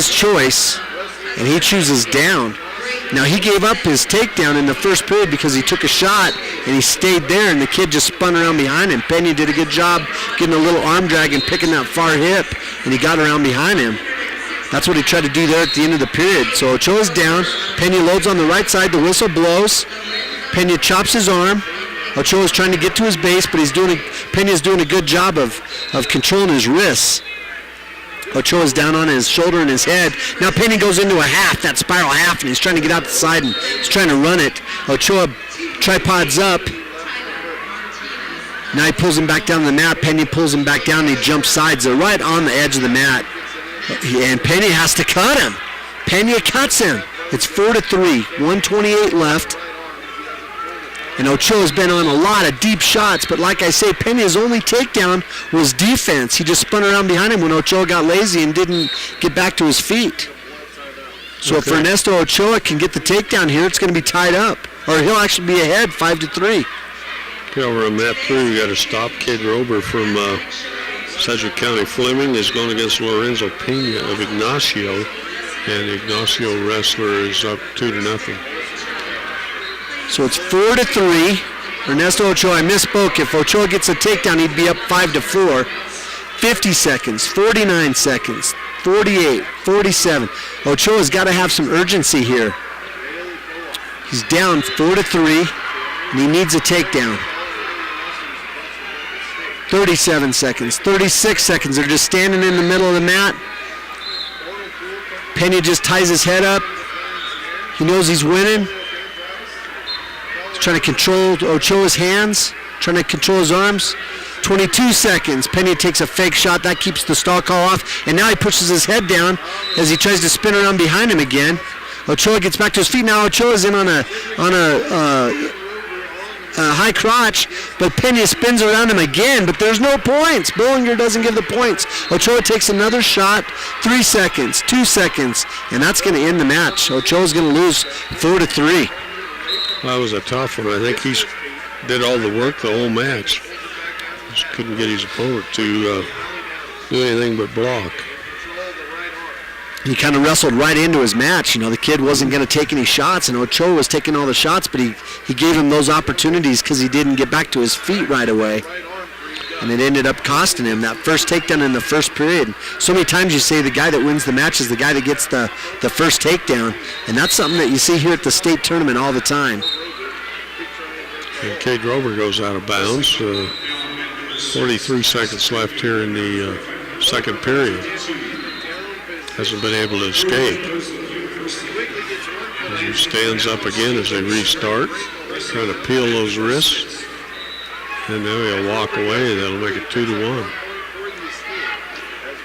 his choice, and he chooses down. Now, he gave up his takedown in the first period because he took a shot, and he stayed there, and the kid just spun around behind him. Pena did a good job getting a little arm drag and picking that far hip, and he got around behind him. That's what he tried to do there at the end of the period. So Ochoa's down. Pena loads on the right side. The whistle blows. Pena chops his arm. Ochoa's trying to get to his base, but Pena's doing a good job of controlling his wrists. Ochoa's down on his shoulder and his head. Now Pena goes into a half, that spiral half, and he's trying to get out the side and he's trying to run it. Ochoa tripods up. Now he pulls him back down to the mat. Pena pulls him back down and he jumps sides. They're right on the edge of the mat. And Pena has to cut him. Pena cuts him. It's 4-3, 1:28 left. And Ochoa's been on a lot of deep shots, but like I say, Pena's only takedown was defense. He just spun around behind him when Ochoa got lazy and didn't get back to his feet. So if Ernesto Ochoa can get the takedown here, it's going to be tied up. Or he'll actually be ahead 5-3. Okay, over on map 3, we got to stop. Kid Rober from Sedgwick County Fleming is going against Lorenzo Pena of Ignacio. And Ignacio wrestler is up 2-0. So it's 4-3. Ernesto Ochoa, I misspoke. If Ochoa gets a takedown, he'd be up 5-4. 50 seconds, 49 seconds, 48, 47. Ochoa's got to have some urgency here. He's down 4-3, and he needs a takedown. 37 seconds, 36 seconds. They're just standing in the middle of the mat. Pena just ties his head up. He knows he's winning. Trying to control Ochoa's hands, trying to control his arms. 22 seconds. Pena takes a fake shot. That keeps the stall call off. And now he pushes his head down as he tries to spin around behind him again. Ochoa gets back to his feet. Now Ochoa's in on a high crotch, but Pena spins around him again, but there's no points. Bollinger doesn't give the points. Ochoa takes another shot. 3 seconds, 2 seconds, and that's going to end the match. Ochoa's going to lose 4-3. That was a tough one. I think he did all the work the whole match. Just couldn't get his opponent to do anything but block. He kind of wrestled right into his match. You know, the kid wasn't going to take any shots, and Ochoa was taking all the shots, but he gave him those opportunities because he didn't get back to his feet right away. And it ended up costing him that first takedown in the first period. So many times you say the guy that wins the match is the guy that gets the first takedown. And that's something that you see here at the state tournament all the time. And Cade Rober goes out of bounds. 43 seconds left here in the second period. Hasn't been able to escape. As he stands up again as they restart. Trying to peel those wrists. And now he'll walk away. That'll make it 2-1.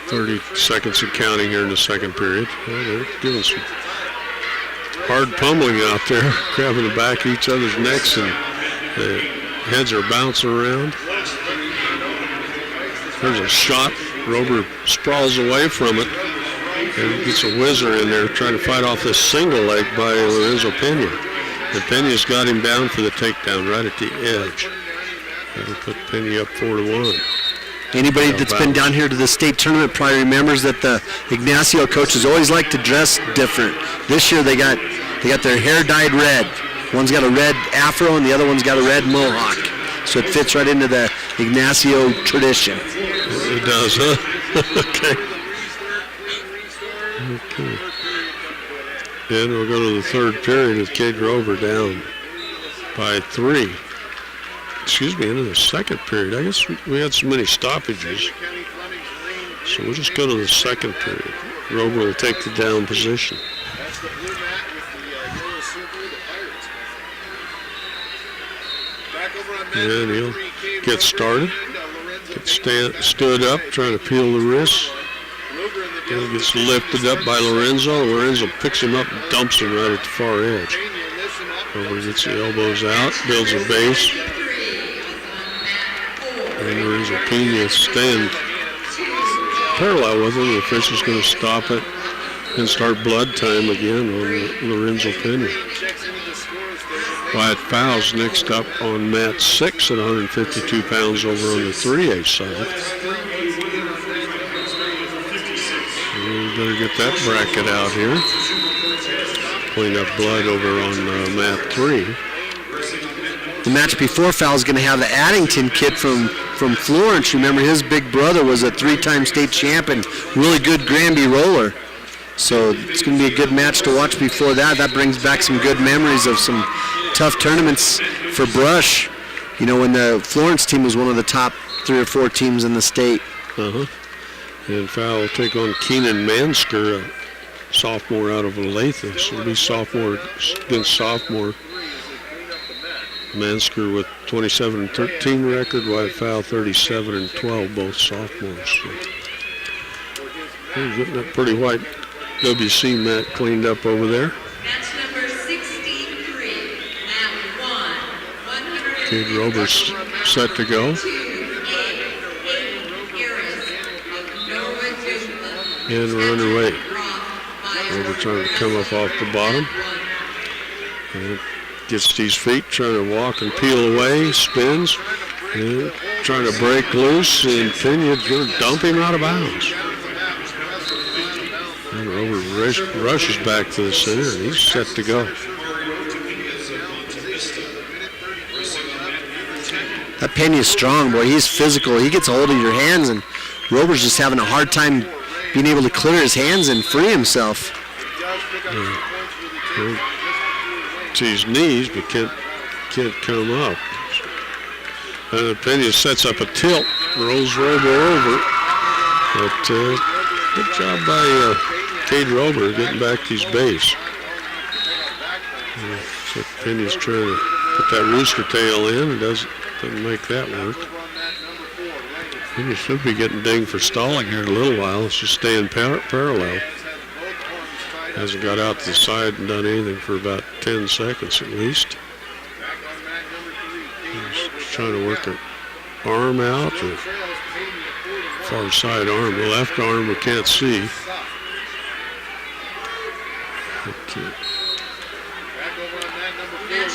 30 seconds of counting here in the second period. Well, they're giving some hard pummeling out there, grabbing the back of each other's necks, and the heads are bouncing around. There's a shot. Rober sprawls away from it and gets a whizzer in there trying to fight off this single leg by Lorenzo Pena. And Pena's got him down for the takedown right at the edge. That'll put Pena up 4-1. Anybody that's been down here to the state tournament probably remembers that the Ignacio coaches always like to dress different. This year they got their hair dyed red. One's got a red afro and the other one's got a red mohawk. So it fits right into the Ignacio tradition. It does, huh? Okay. Then we'll go to the third period with Cade Rober down by 3. Excuse me, into the second period. I guess we had so many stoppages. So we'll just go to the second period. Rober will take the down position. And he'll get started. Stood up, trying to peel the wrists. He gets lifted up by Lorenzo. Lorenzo picks him up and dumps him right at the far edge. Rober gets the elbows out, builds a base. And Lorenzo Pena staying parallel with him. The official's going to stop it and start blood time again on Lorenzo Pena. Wyatt Fowles next up on mat 6 at 152 pounds over on the 3A side. We better get that bracket out here. Clean up blood over on mat 3. The match before foul is going to have the Addington kid from Florence. Remember, his big brother was a 3-time state champion, really good Granby roller. So it's going to be a good match to watch before that. That brings back some good memories of some tough tournaments for Brush. You know, when the Florence team was one of the top 3 or 4 teams in the state. And foul will take on Keenan Mansker, a sophomore out of Olathe. So it'll be sophomore against sophomore. Mansker with 27-13 record, White foul 37-12, both sophomores. So we're getting that pretty white WC mat cleaned up over there. Match number 63, mat 1. Kid Rober's set to go. And we're underway. Rober trying to come up off the bottom. And gets to his feet, trying to walk and peel away, spins, and trying to break loose, and Pena going to dump him out of bounds. And Rober rushes back to the center, and he's set to go. That Pena's strong, boy. He's physical. He gets a hold of your hands, and Rober's just having a hard time being able to clear his hands and free himself. To his knees, but can't come up. And Pena sets up a tilt, rolls Rober over. But good job by Cade Rober getting back to his base. So Pena's trying to put that rooster tail in, and doesn't make that work. Pena should be getting dinged for stalling here in a little while. It's just staying parallel. Hasn't got out to the side and done anything for about 10 seconds at least. He's trying to work an arm out, or far side arm. The left arm we can't see.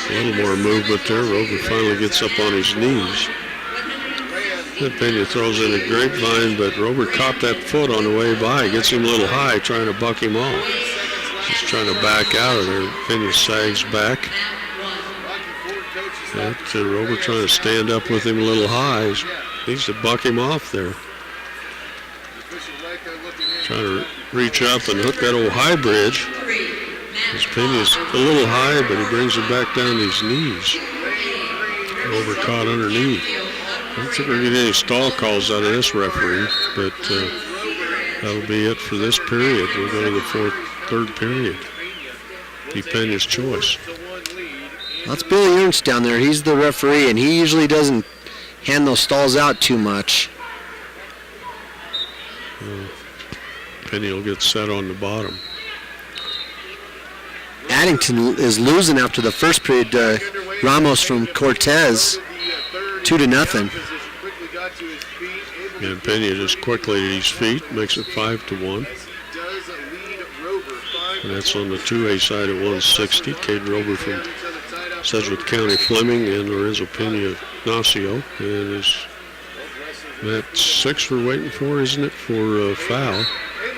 A little more movement there. Rober finally gets up on his knees. Pena throws in a grapevine, but Rober caught that foot on the way by. Gets him a little high, trying to buck him off. Just trying to back out of there. Pena sags back. Rober trying to stand up with him a little high. Needs to buck him off there. Trying to reach up and hook that old high bridge. His Pena's a little high, but he brings him back down to his knees. Rober caught underneath. I don't think we're getting any stall calls out of this referee, but that'll be it for this period. We'll go to the third period. Be Pena's choice. That's Billy Ernst down there. He's the referee, and he usually doesn't hand those stalls out too much. Pena will get set on the bottom. Addington is losing after the first period. Ramos from Cortez, 2-0. And Pena just quickly at his feet, makes it 5-1. And that's on the 2A side at 160. Cade Rober from Sedgwick County Fleming and Lorenzo Pena Ignacio. And is Mat 6 we're waiting for, isn't it, for foul?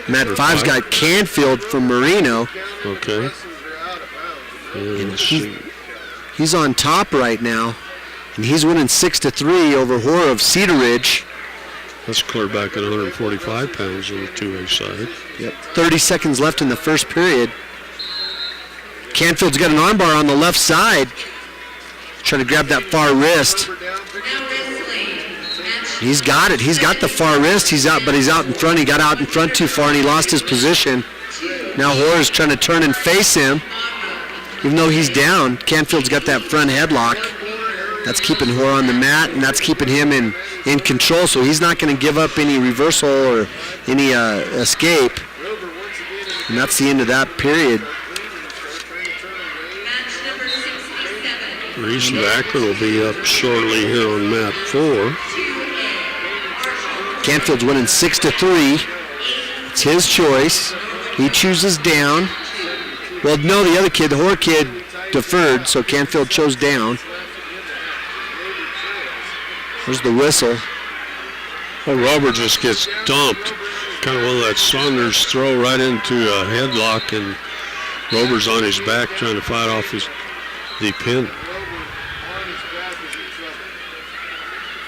Mat 5's got Canfield from Marino. Okay. And he's on top right now, and he's winning 6-3 over Horror of Cedar Ridge. That's clear back at 145 pounds on the 2A side. Yep. 30 seconds left in the first period. Canfield's got an armbar on the left side. Trying to grab that far wrist. He's got it. He's got the far wrist. He's out, but he's out in front. He got out in front too far, and he lost his position. Now Horror's trying to turn and face him. Even though he's down, Canfield's got that front headlock. That's keeping Horror on the mat, and that's keeping him in control, so he's not going to give up any reversal or any escape. And that's the end of that period. Reese Backer will be up shortly here on mat 4. Canfield's winning 6-3. It's his choice. He chooses down. Well, no, the other kid, the Horror kid, deferred, so Canfield chose down. There's the whistle. Well, Robert just gets dumped. Kind of one of that Saunders throw right into a headlock, and Rober's on his back trying to fight off the pin.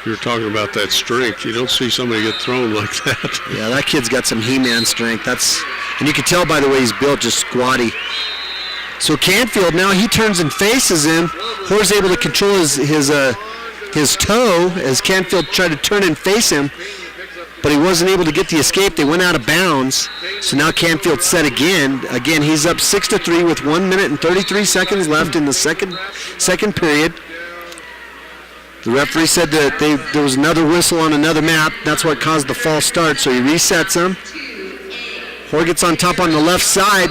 You're talking about that strength. You don't see somebody get thrown like that. Yeah, that kid's got some He-Man strength. And you can tell by the way he's built, just squatty. So Canfield now he turns and faces him. Hoare's able to control his toe as Canfield tried to turn and face him, but he wasn't able to get the escape. They went out of bounds. So now Canfield's set again. Again, he's up 6-3 with 1 minute and 33 seconds left in the second period. The referee said that there was another whistle on another map. That's what caused the false start, so he resets him. Hoare gets on top on the left side.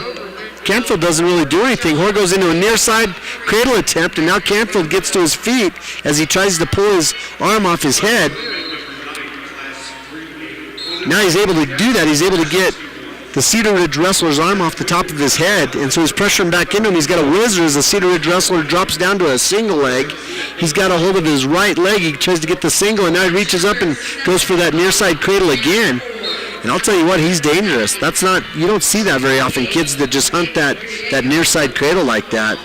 Canfield doesn't really do anything. Hoare goes into a near side cradle attempt, and now Canfield gets to his feet as he tries to pull his arm off his head. Now he's able to do that. He's able to get the Cedar Ridge wrestler's arm off the top of his head, and so he's pressuring back into him. He's got a whizzer as the Cedar Ridge wrestler drops down to a single leg. He's got a hold of his right leg. He tries to get the single, and now he reaches up and goes for that near side cradle again. And I'll tell you what, he's dangerous. You don't see that very often, kids that just hunt that near side cradle like that.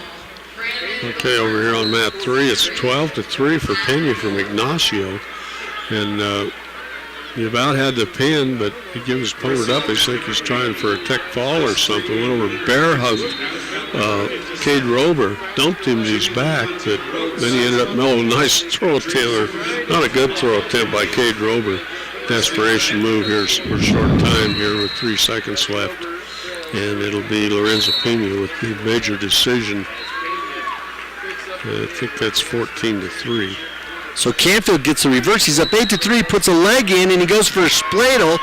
Okay, over here on mat 3, it's 12-3 for Pena from Ignacio. And he about had the pin, but he gives his opponent up. I think he's trying for a tech fall or something. Went over bear hugged Cade Rober, dumped him to his back, but then he ended up mellow. Nice throw attempt, not a good throw attempt by Cade Rober. Desperation move here for short time here with 3 seconds left. And it'll be Lorenzo Pena with the major decision. I think that's 14-3. So Canfield gets a reverse. He's up 8-3, puts a leg in, and he goes for a spladle.